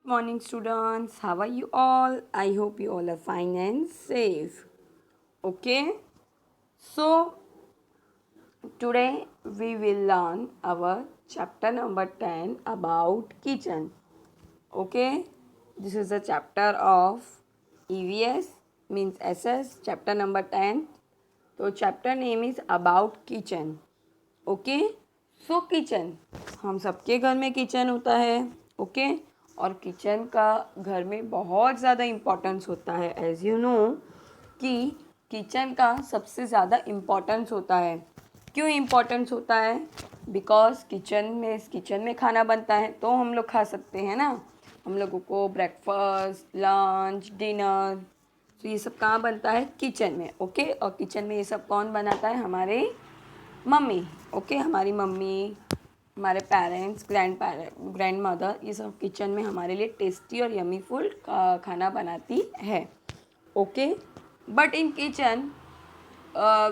Morning, students. How are you all? I hope you all are fine and safe. Okay, so today we will learn our chapter number 10 about kitchen. Okay, this is the chapter of EVS means SS, chapter number 10. So, chapter name is about kitchen. Okay so kitchen हम सबके घर में kitchen होता है. Okay और kitchen का घर में बहुत ज़्यादा इम्पोर्टेंस होता है. एज यू नो कि किचन का सबसे ज़्यादा इम्पोर्टेंस होता है. क्यों इम्पोर्टेंस होता है? बिकॉज किचन में खाना बनता है तो हम लोग खा सकते हैं ना. हम लोगों को ब्रेकफास्ट, लंच, डिनर, तो ये सब कहाँ बनता है? किचन में. ओके और किचन में ये सब कौन बनाता है? हमारे मम्मी. ओके हमारी मम्मी, हमारे पेरेंट्स, ग्रैंड मदर, ये सब किचन में हमारे लिए टेस्टी और यमी फूड खाना बनाती है. Okay but in kitchen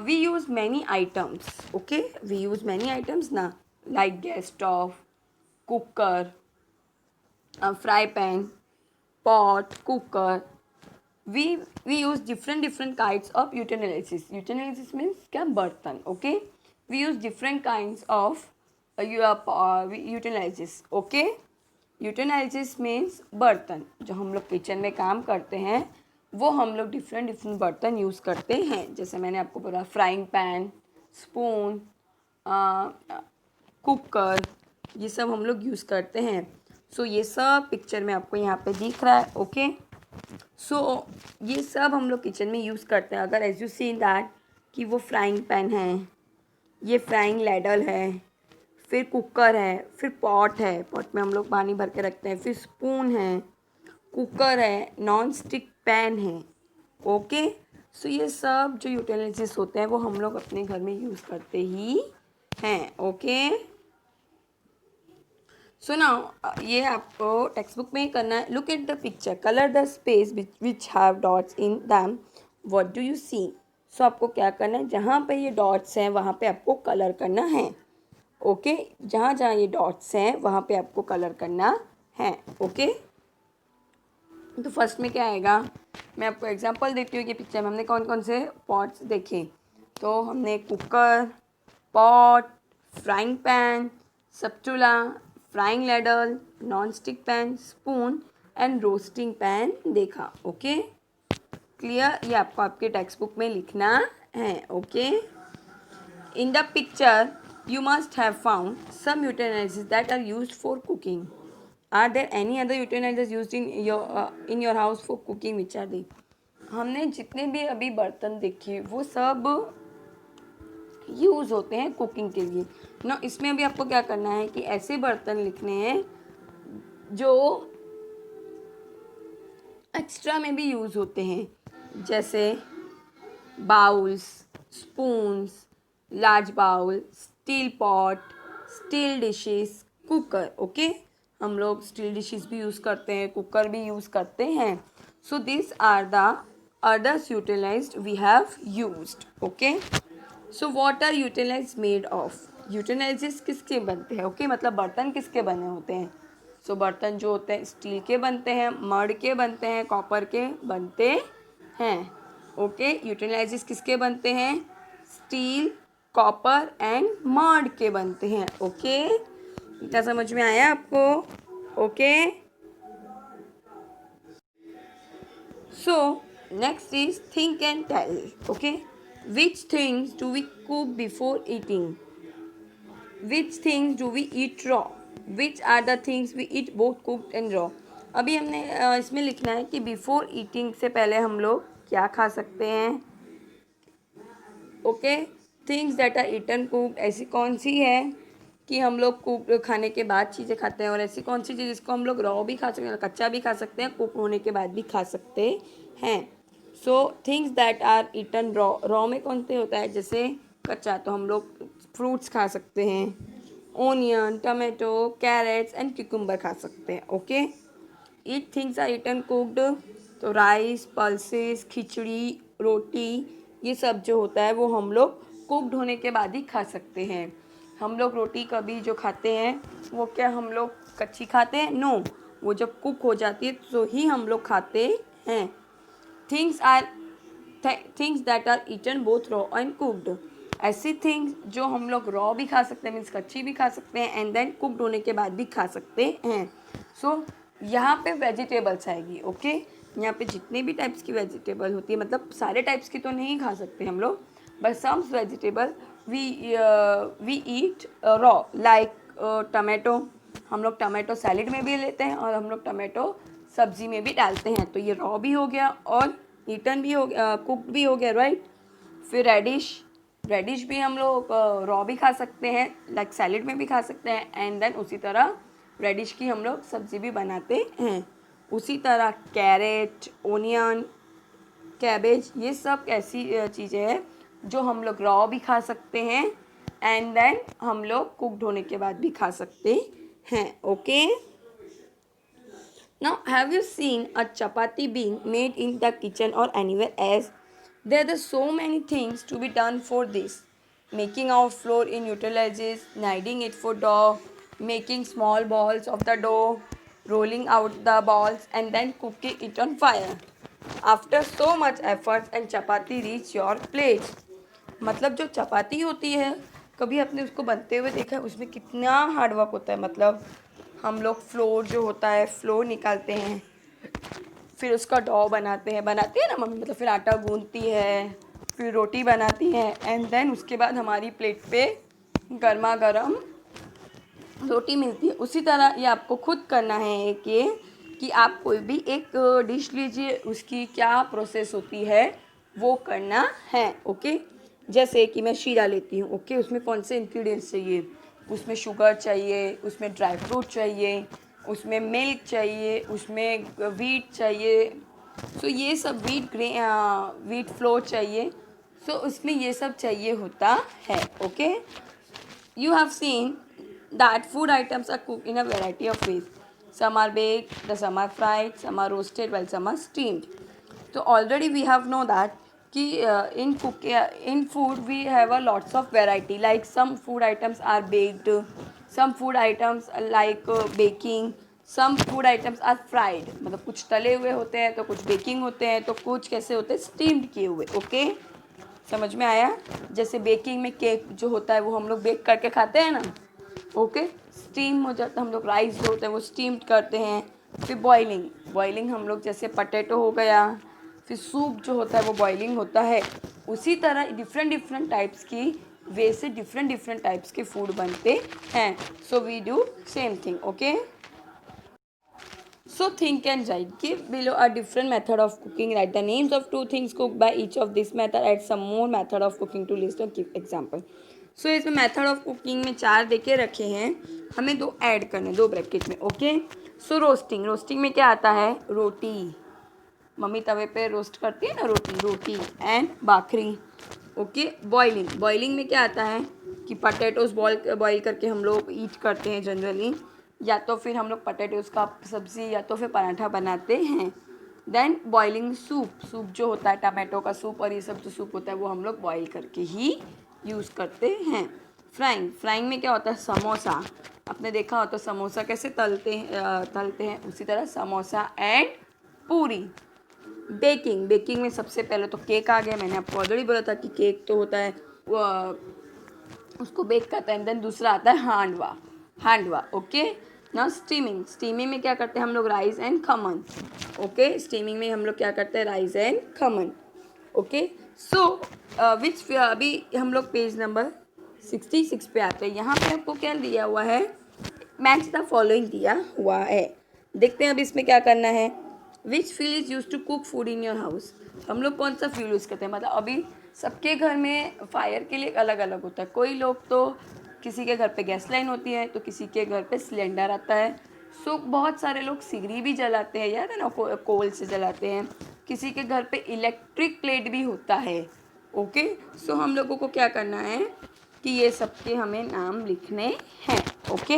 we use many items. Okay we use many items ना, like gas stove, cooker, fry pan, pot, cooker. we use different kinds of utensils means क्या? बर्तन. Okay we use different kinds of utensils. Okay utensils means बर्तन. जो हम लोग kitchen में काम करते हैं वो हम लोग डिफरेंट बर्तन यूज़ करते हैं. जैसे मैंने आपको बोला फ्राइंग पैन, स्पून, कुकर, ये सब हम लोग यूज़ करते हैं. सो ये सब पिक्चर में आपको यहाँ पे दिख रहा है. ओके सो ये सब हम लोग किचन में यूज़ करते हैं. अगर एज यू सी दैट कि वो फ्राइंग पैन है, ये फ्राइंग लैडल है, फिर कुकर है, फिर पॉट है, पॉट में हम लोग पानी भर के रखते हैं, फिर स्पून है, कुकर है, नॉन स्टिक पैन है. ओके सो ये सब जो यूटेंसिल्स होते हैं वो हम लोग अपने घर में यूज़ करते ही हैं. ओके सो नाउ ये आपको टेक्स्ट बुक में ही करना है. Look at the picture, colour the space which have dots in them. What do you see? So आपको क्या करना है? जहाँ पे ये डॉट्स हैं वहाँ पे आपको कलर करना है. ओके जहाँ जहाँ ये डॉट्स हैं वहाँ पे आपको कलर करना है. ओके तो फर्स्ट में क्या आएगा? मैं आपको एग्जांपल देती हूँ कि पिक्चर में हमने कौन कौन से पॉट्स देखे. तो हमने cooker, pot, frying pan, spatula, frying ladle, non stick pan, spoon and roasting pan देखा. Okay clear? ये आपको आपके टेक्स्ट बुक में लिखना है. Okay in the picture you must have found some utensils that are used for cooking. Are there any other utensils used in your house for cooking? Which are they? हमने जितने भी अभी बर्तन देखे वो सब यूज़ होते हैं कुकिंग के लिए ना. इसमें अभी आपको क्या करना है कि ऐसे बर्तन लिखने हैं जो एक्स्ट्रा में भी यूज़ होते हैं. जैसे bowls, spoons, large bowl, steel pot, steel dishes, cooker. Okay हम लोग स्टील डिशेस भी यूज़ करते हैं, कुकर भी यूज़ करते हैं. So this are the others utilised we have used. Okay so what are utilised made of? Utilises किसके बनते हैं? ओके मतलब बर्तन किसके बने होते हैं? सो बर्तन जो होते हैं स्टील के बनते हैं, मड के बनते हैं, कॉपर के बनते हैं. ओके यूटिलाइजेस किसके बनते हैं? स्टील, कॉपर एंड मड के बनते हैं. ओके क्या समझ में आया आपको? Okay so next is think and tell. Okay which things do we cook before eating? Which things do we eat raw? Which are the things we eat both cooked and raw? अभी हमने इसमें लिखना है कि before eating से पहले हम लोग क्या खा सकते हैं. Okay things that are eaten cooked ऐसी कौन सी है कि हम लोग कुक खाने के बाद चीज़ें खाते हैं, और ऐसी कौन सी चीज़ जिसको हम लोग रॉ भी खा सकते हैं, कच्चा भी खा सकते हैं, कुक होने के बाद भी खा सकते हैं. So things that are eaten raw. Raw में कौन से होता है? जैसे कच्चा तो हम लोग फ्रूट्स खा सकते हैं, onion, tomato, carrots and cucumber खा सकते हैं. Okay eat things are eaten cooked तो राइस, पल्सेस, खिचड़ी, रोटी, ये सब जो होता है वो हम लोग कुक्ड होने के बाद ही खा सकते हैं. हम लोग रोटी कभी जो खाते हैं वो क्या हम लोग कच्ची खाते हैं? नो वो जब कुक हो जाती है तो ही हम लोग खाते हैं। Things are things that are eaten both raw and cooked, ऐसी थिंग्स जो हम लोग रॉ भी खा सकते हैं, मीन्स कच्ची भी खा सकते हैं, एंड देन कुकड होने के बाद भी खा सकते हैं। सो यहाँ पे वेजिटेबल्स आएगी। ओके, यहाँ पे जितने भी टाइप्स की वेजिटेबल होती है, मतलब सारे टाइप्स की तो नहीं खा सकते हम लोग, but some vegetable we eat raw, like tomato. हम लोग टमाटो सैलेड में भी लेते हैं और हम लोग टमाटो सब्जी में भी डालते हैं, तो ये रॉ भी हो गया और ईटन भी हो गया, कुकड भी हो गया, राइट। फिर रेडिश भी हम लोग रॉ भी खा सकते हैं, लाइक सैलेड में भी खा सकते हैं, एंड देन उसी तरह रेडिश की हम लोग सब्जी भी बनाते हैं। उसी तरह कैरेट, ओनियन, कैबेज, ये सब ऐसी चीज़ें हैं जो हम लोग रॉ भी खा सकते हैं एंड देन हम लोग कुकड होने के बाद भी खा सकते हैं। Okay, now have you seen a chapati being made in the kitchen or anywhere else? There are so many things to be done for this. Making our flour in utensil's, kneading it for dough, making small balls of the dough, rolling out the balls and then cooking it on fire. After so much effort and chapati reach your plate. मतलब जो चपाती होती है, कभी आपने उसको बनते हुए देखा है? उसमें कितना हार्डवर्क होता है। मतलब हम लोग फ्लोर जो होता है, फ्लोर निकालते हैं, फिर उसका डो बनाते हैं ना मम्मी, मतलब फिर आटा गूंथती है, फिर रोटी बनाती है, एंड देन उसके बाद हमारी प्लेट पे गर्मा गर्म रोटी मिलती है। उसी तरह ये आपको खुद करना है एक ये कि आप कोई भी एक डिश लीजिए, उसकी क्या प्रोसेस होती है वो करना है। ओके, जैसे कि मैं शीरा लेती हूँ। ओके, उसमें कौन से इंग्रेडिएंट्स चाहिए? उसमें शुगर चाहिए, उसमें ड्राई फ्रूट चाहिए, उसमें मिल्क चाहिए, उसमें वीट चाहिए। सो ये सब वीट फ्लोर चाहिए। सो उसमें ये सब चाहिए होता है। Okay, you have seen that food items are cooked in a variety of ways. Some are baked, some are fried, some are roasted, while some are steamed. So already we have know that कि in food we have a lots of variety. Like some food items are baked, some food items like baking, some food items are fried. मतलब कुछ तले हुए होते हैं तो कुछ baking होते हैं, तो कुछ कैसे होते हैं स्टीम्ड किए हुए। ओके, समझ में आया? जैसे बेकिंग में केक जो होता है वो हम लोग बेक करके खाते हैं ना। ओके, स्टीम हो जाता है, हम लोग राइस जो होता है वो स्टीम्ड करते हैं। फिर बॉइलिंग हम लोग जैसे पटेटो हो गया, फिर सूप जो होता है वो बॉइलिंग होता है। उसी तरह डिफरेंट टाइप्स की वे से डिफरेंट टाइप्स के फूड बनते हैं। So we do same thing. Okay, so think and write. Give below a different method of cooking. Write the names of 2 things cooked by each of this method. Add some more method of cooking to list and give example. So इसमें method of cooking में 4 देके रखे हैं, हमें 2 add करने, 2 bracket में। Okay, सो roasting में क्या आता है? रोटी, मम्मी तवे पे रोस्ट करती है ना रोटी एंड बाखरी। ओके, बॉइलिंग में क्या आता है कि पटेटोज बॉईल करके हम लोग ईट करते हैं जनरली, या तो फिर हम लोग पटेटोज़ का सब्ज़ी या तो फिर पराठा बनाते हैं। देन बॉइलिंग सूप जो होता है टमाटो का सूप और ये सब जो सूप होता है वो हम लोग बॉईल करके ही यूज़ करते हैं। फ्राइंग में क्या होता है? समोसा, आपने देखा हो तो समोसा कैसे तलते हैं, उसी तरह समोसा एंड पूरी। बेकिंग में सबसे पहले तो केक आ गया। मैंने आपको ऑलरेडी बोला था कि केक तो होता है वो उसको बेक करते हैं। देन दूसरा आता है हांडवा। ओके, ना स्टीमिंग में क्या करते हैं हम लोग? Rice and khaman. Okay, steaming में हम लोग क्या करते हैं? Rice and khaman. ओके, सो विच अभी हम लोग पेज नंबर 66 पे आते हैं। यहाँ पे आपको क्या दिया हुआ है? मैच द फॉलोइंग दिया हुआ है। देखते हैं अब इसमें क्या करना है। Which fuel is use to cook food in your house? हम लोग कौन सा फ्यूल यूज़ करते हैं? मतलब अभी सबके घर में फायर के लिए अलग अलग होता है। कोई लोग तो किसी के घर पे गैस लाइन होती है तो किसी के घर पे सिलेंडर आता है। सो बहुत सारे लोग सिगरी भी जलाते हैं, याद है ना, कोल से जलाते हैं। किसी के घर पे इलेक्ट्रिक प्लेट भी होता है। ओके, सो हम लोगों को क्या करना है कि ये सबके हमें नाम लिखने हैं। ओके,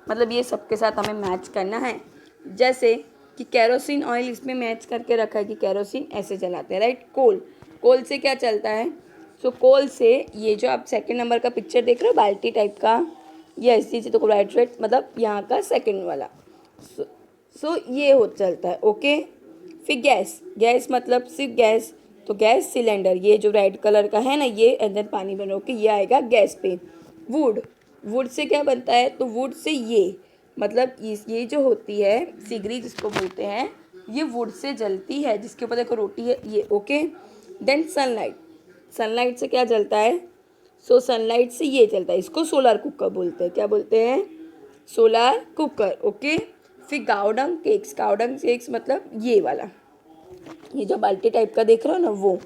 मतलब ये सबके साथ हमें मैच करना है। जैसे कि कैरोसिन ऑयल इसमें मैच करके रखा है कि कैरोसिन ऐसे जलाते हैं, राइट। कोल से क्या चलता है? सो कोल से ये जो आप सेकंड नंबर का पिक्चर देख रहे हो बाल्टी टाइप का, ये ऐसी चीज़ तो राइट मतलब यहाँ का सेकंड वाला। सो ये हो चलता है, ओके। फिर गैस, गैस मतलब सिर्फ गैस, तो गैस सिलेंडर, ये जो रेड कलर का है ना ये, एंड देन पानी बन ओके, ये आएगा गैस पे। वुड, वुड से क्या बनता है, तो वुड से ये मतलब ये जो होती है सिगरी जिसको बोलते हैं, ये वुड से जलती है, जिसके ऊपर देखो रोटी है ये, ओके। देन सनलाइट, सनलाइट से क्या जलता है, सो सनलाइट से ये जलता है, इसको सोलर कुकर बोलते हैं, क्या बोलते हैं, सोलर कुकर, ओके। फिर गाउडंग केक्स, गाउडंग केक्स मतलब ये वाला, ये जो बाल्टी टाइप का देख रहे हो ना वो,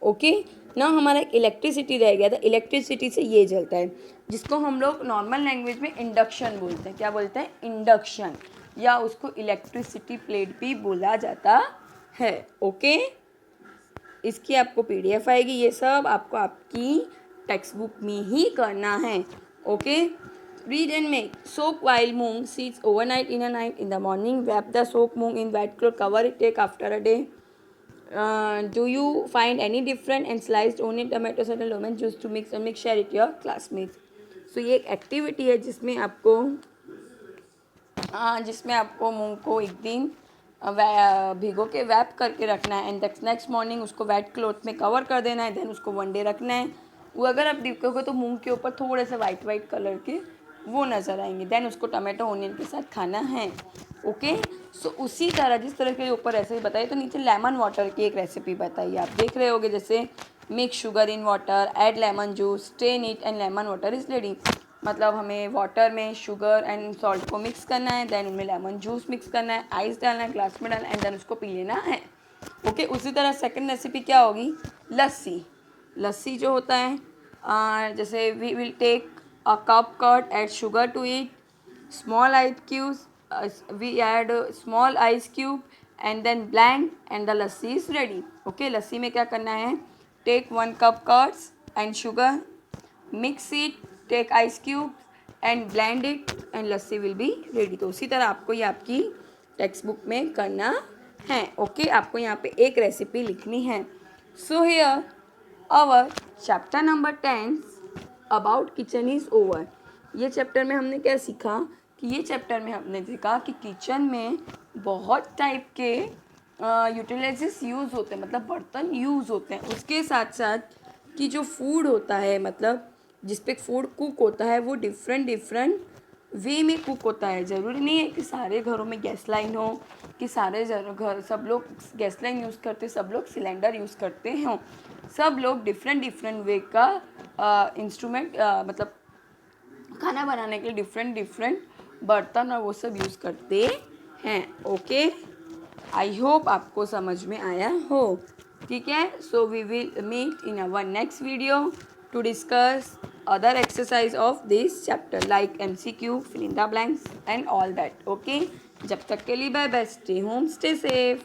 ओके। ना हमारा इलेक्ट्रिसिटी रह गया था, इलेक्ट्रिसिटी से ये जलता है, जिसको हम लोग नॉर्मल लैंग्वेज में इंडक्शन बोलते हैं, क्या बोलते हैं, इंडक्शन, या उसको इलेक्ट्रिसिटी प्लेट भी बोला जाता है, ओके। इसकी आपको पीडीएफ आएगी, ये सब आपको आपकी टेक्स्ट बुक में ही करना है, okay. Read and make. Soak while moong seeds overnight in a night. In the morning, wrap the soaked moong in wet cloth, cover it, take after a day. Do you find any different and sliced onion, tomatoes and lemon juice to mix and share it your classmates. So ये एक activity है जिसमें आपको मूंग को एक दिन भिगो के वैप करके रखना है, एंड नेक्स्ट मॉर्निंग उसको वेट क्लॉथ में कवर कर देना है, देन उसको 1 डे रखना है। वो अगर आप देखोगे तो मूंग के ऊपर थोड़े से वाइट कलर के वो नज़र आएंगे, देन उसको टमाटो ओनियन के साथ खाना है, ओके। सो उसी तरह जिस तरह के ऊपर ऐसे ही बताइए, तो नीचे लेमन वाटर की एक रेसिपी बताइए, आप देख रहे होगे, जैसे mix sugar in water, add lemon juice, strain it and lemon water is ready. मतलब हमें वाटर में शुगर एंड सॉल्ट को मिक्स करना है, देन उनमें लेमन जूस मिक्स करना है, आइस डालना है, ग्लास में डालना है, एंड देन उसको पी लेना है, ओके। उसी तरह सेकंड रेसिपी क्या होगी, लस्सी। लस्सी जो होता है जैसे we will take a cup curd, add sugar to it, small ice cubes, we add small ice cube and then blend and the lassi is ready, okay। लस्सी में क्या करना है, take 1 cup curds and sugar, mix it, take ice cubes and blend it and lassi will be ready। तो उसी तरह आपको ये आपकी टेक्स्ट बुक में करना है, ओके। आपको यहाँ पे एक रेसिपी लिखनी है। So here our chapter number 10 about kitchen is over. ये चैप्टर में हमने क्या सीखा, कि ये चैप्टर में हमने सीखा कि किचन में बहुत टाइप के यूटिलाइजेस यूज़ होते हैं, मतलब बर्तन यूज़ होते हैं। उसके साथ साथ कि जो फूड होता है, मतलब जिस पे फूड कुक होता है, वो डिफरेंट वे में कुक होता है। ज़रूरी नहीं है कि सारे घरों में गैस लाइन हो, कि सारे घर सब लोग गैस लाइन यूज़ करते, सब लोग सिलेंडर यूज़ करते हों। सब लोग डिफरेंट वे का इंस्ट्रूमेंट मतलब खाना बनाने के लिए डिफरेंट बर्तन और वो सब यूज़ करते हैं, ओके। आई होप आपको समझ में आया हो, ठीक है। So we will meet in our next video to discuss other exercise of this chapter like MCQ, fill in the blanks and all that, okay। जब तक के लिए bye bye, stay home, stay safe।